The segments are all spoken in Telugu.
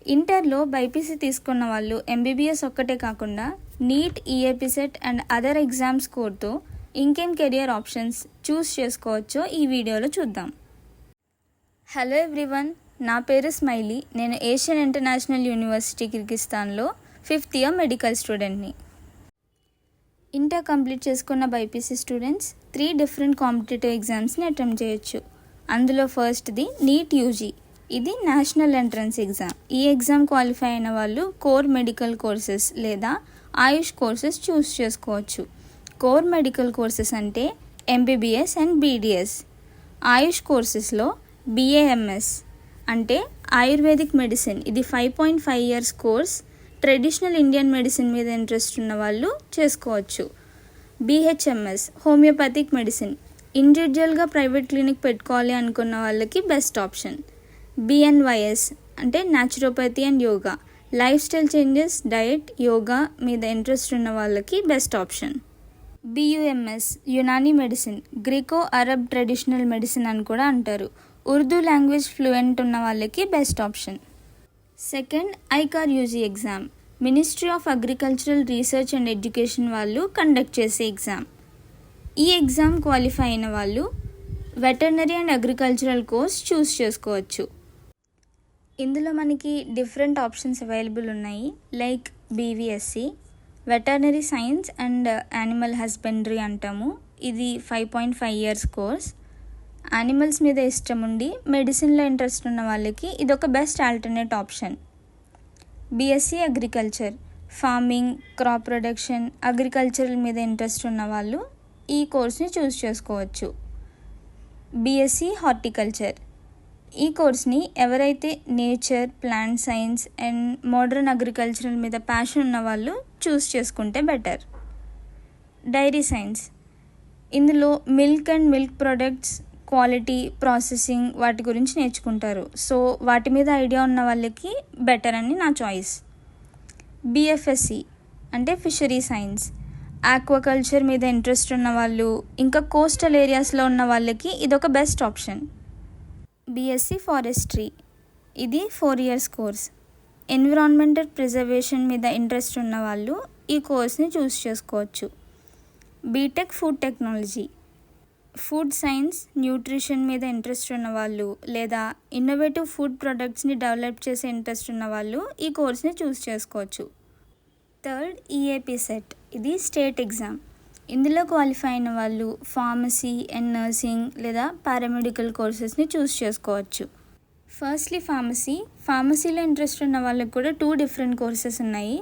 ఇంటర్లో బైపీసీ తీసుకున్న వాళ్ళు ఎంబీబీఎస్ ఒక్కటే కాకుండా NEET, EAPCET and other exams స్కోర్తో ఇంకేం కెరియర్ ఆప్షన్స్ చూస్ చేసుకోవచ్చో ఈ వీడియోలో చూద్దాం. హలో ఎవ్రీవన్, నా పేరు స్మైలీ. నేను ఏషియన్ ఇంటర్నేషనల్ యూనివర్సిటీ కిర్గిస్తాన్లో 5th ఇయర్ మెడికల్ స్టూడెంట్ని. ఇంటర్ కంప్లీట్ చేసుకున్న బైపీసీ స్టూడెంట్స్ 3 డిఫరెంట్ కాంపిటేటివ్ ఎగ్జామ్స్ని అటెంప్ట్ చేయొచ్చు. అందులో ఫస్ట్ది నీట్ యూజీ. ఇది నేషనల్ ఎంట్రన్స్ ఎగ్జామ్. ఈ ఎగ్జామ్ క్వాలిఫై అయిన వాళ్ళు కోర్ మెడికల్ కోర్సెస్ లేదా ఆయుష్ కోర్సెస్ చూస్ చేసుకోవచ్చు. కోర్ మెడికల్ కోర్సెస్ అంటే ఎంబీబీఎస్ అండ్ బీడీఎస్. ఆయుష్ కోర్సెస్లో బీఏఎంఎస్ అంటే ఆయుర్వేదిక్ మెడిసిన్. ఇది 5.5 years course. Traditional Indian medicine మీద ఇంట్రెస్ట్ ఉన్న వాళ్ళు చేసుకోవచ్చు. BHMS homeopathic medicine. ఇండివిజువల్గా ప్రైవేట్ క్లినిక్ పెట్టుకోవాలి అనుకున్న వాళ్ళకి బెస్ట్ ఆప్షన్. బిఎన్వైఎస్ అంటే naturopathy and yoga. Lifestyle changes, diet, yoga మీద ఇంట్రెస్ట్ ఉన్న వాళ్ళకి best option. BUMS Unani medicine, Greco Arab traditional medicine అని కూడా అంటారు. ఉర్దూ లాంగ్వేజ్ ఫ్లూయెంట్ ఉన్న వాళ్ళకి best option. Second, ICAR UG exam. Ministry of agricultural research and education వాళ్ళు కండక్ట్ చేసే ఎగ్జామ్. ఈ ఎగ్జామ్ క్వాలిఫై అయిన వాళ్ళు వెటర్నరీ అండ్ అగ్రికల్చరల్ కోర్స్ చూస్ చేసుకోవచ్చు. ఇందులో మనకి డిఫరెంట్ ఆప్షన్స్ అవైలబుల్ ఉన్నాయి. Like BVSc, veterinary science and animal husbandry అంటాము. ఇది 5.5 years కోర్స్. యానిమల్స్ మీద ఇష్టం ఉండి మెడిసిన్లో ఇంట్రెస్ట్ ఉన్న వాళ్ళకి ఇదొక best alternate option. BSc agriculture, farming, crop production, agriculture మీద ఇంట్రెస్ట్ ఉన్న వాళ్ళు ఈ కోర్స్ని చూస్ చేసుకోవచ్చు. బీఎస్సీ హార్టికల్చర్. ఈ కోర్స్ని ఎవరైతే nature, plant science and modern agricultural మీద ప్యాషన్ ఉన్న వాళ్ళు చూస్ చేసుకుంటే బెటర్. Dairy science. ఇందులో milk and milk products, quality, processing వాటి గురించి నేర్చుకుంటారు. సో వాటి మీద ఐడియా ఉన్న వాళ్ళకి బెటర్ అని నా చాయిస్. బిఎఫ్ఎస్సి అంటే ఫిషరీ సైన్స్. ఆక్వాకల్చర్ మీద ఇంట్రెస్ట్ ఉన్న వాళ్ళు, ఇంకా కోస్టల్ ఏరియాస్లో ఉన్న వాళ్ళకి ఇదొక బెస్ట్ ఆప్షన్. BSc forestry. ఇది 4 years కోర్స్. ఎన్విరాన్మెంటల్ ప్రిజర్వేషన్ మీద ఇంట్రెస్ట్ ఉన్న వాళ్ళు ఈ కోర్స్ని చూస్ చేసుకోవచ్చు. BTech food technology. Food science, nutrition మీద ఇంట్రెస్ట్ ఉన్న వాళ్ళు లేదా ఇన్నోవేటివ్ ఫుడ్ ప్రొడక్ట్స్ని డెవలప్ చేసే ఇంట్రెస్ట్ ఉన్న వాళ్ళు ఈ కోర్స్ని చూస్ చేసుకోవచ్చు. Third, EAP CET. ఇది స్టేట్ ఎగ్జామ్. ఇందులో క్వాలిఫై అయిన వాళ్ళు ఫార్మసీ అండ్ నర్సింగ్ లేదా పారామెడికల్ కోర్సెస్ని చూస్ చేసుకోవచ్చు. ఫస్ట్లీ ఫార్మసీలో ఇంట్రెస్ట్ ఉన్న వాళ్ళకి కూడా 2 different కోర్సెస్ ఉన్నాయి.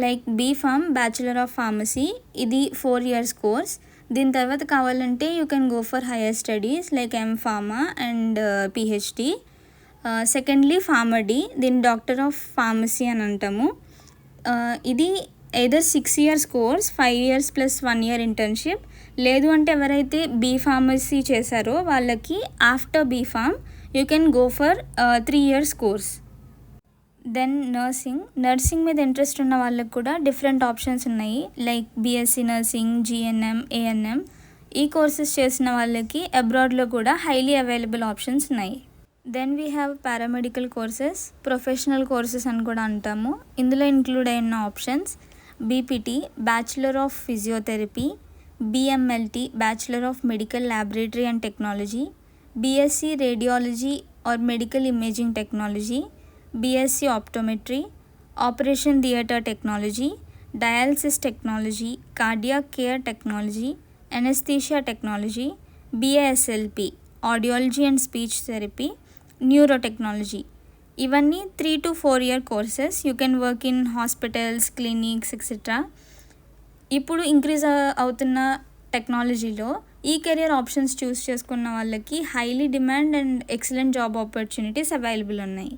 Like BPharm, bachelor of pharmacy. ఇది 4 years కోర్స్. దీని తర్వాత కావాలంటే you can go for higher studies like M Pharma and PhD. Secondly Pharm D. దీన్ని డాక్టర్ ఆఫ్ ఫార్మసీ అని అంటాము. ఇది either 6 years course, 5 years + 1 year internship. లేదు అంటే ఎవరైతే బీఫార్మసీ చేశారో వాళ్ళకి after B Pharm you can go for 3 years course. Then nursing మీద ఇంట్రెస్ట్ ఉన్న వాళ్ళకి కూడా డిఫరెంట్ ఆప్షన్స్ ఉన్నాయి. Like BSc nursing, GNM, ANM. ఈ కోర్సెస్ చేసిన వాళ్ళకి అబ్రాడ్లో కూడా హైలీ అవైలబుల్ ఆప్షన్స్ ఉన్నాయి. Then we have paramedical courses, professional courses అని కూడా అంటాము. ఇందులో ఇంక్లూడ్ అయిన options BPT, bachelor of physiotherapy, BMLT, bachelor of medical laboratory and technology, BSc radiology or medical imaging technology, BSc optometry, operation theatre technology, dialysis technology, cardiac care technology, anaesthesia technology, BASLP, audiology and speech therapy, neurotechnology. ఇవన్నీ 3 to 4 year courses. You can work in hospitals, clinics etcetera. ఇప్పుడు ఇంక్రీజ్ అవుతున్న టెక్నాలజీలో ఈ కెరియర్ ఆప్షన్స్ చూస్ చేసుకున్న వాళ్ళకి highly demand and excellent job opportunities available ఉన్నాయి.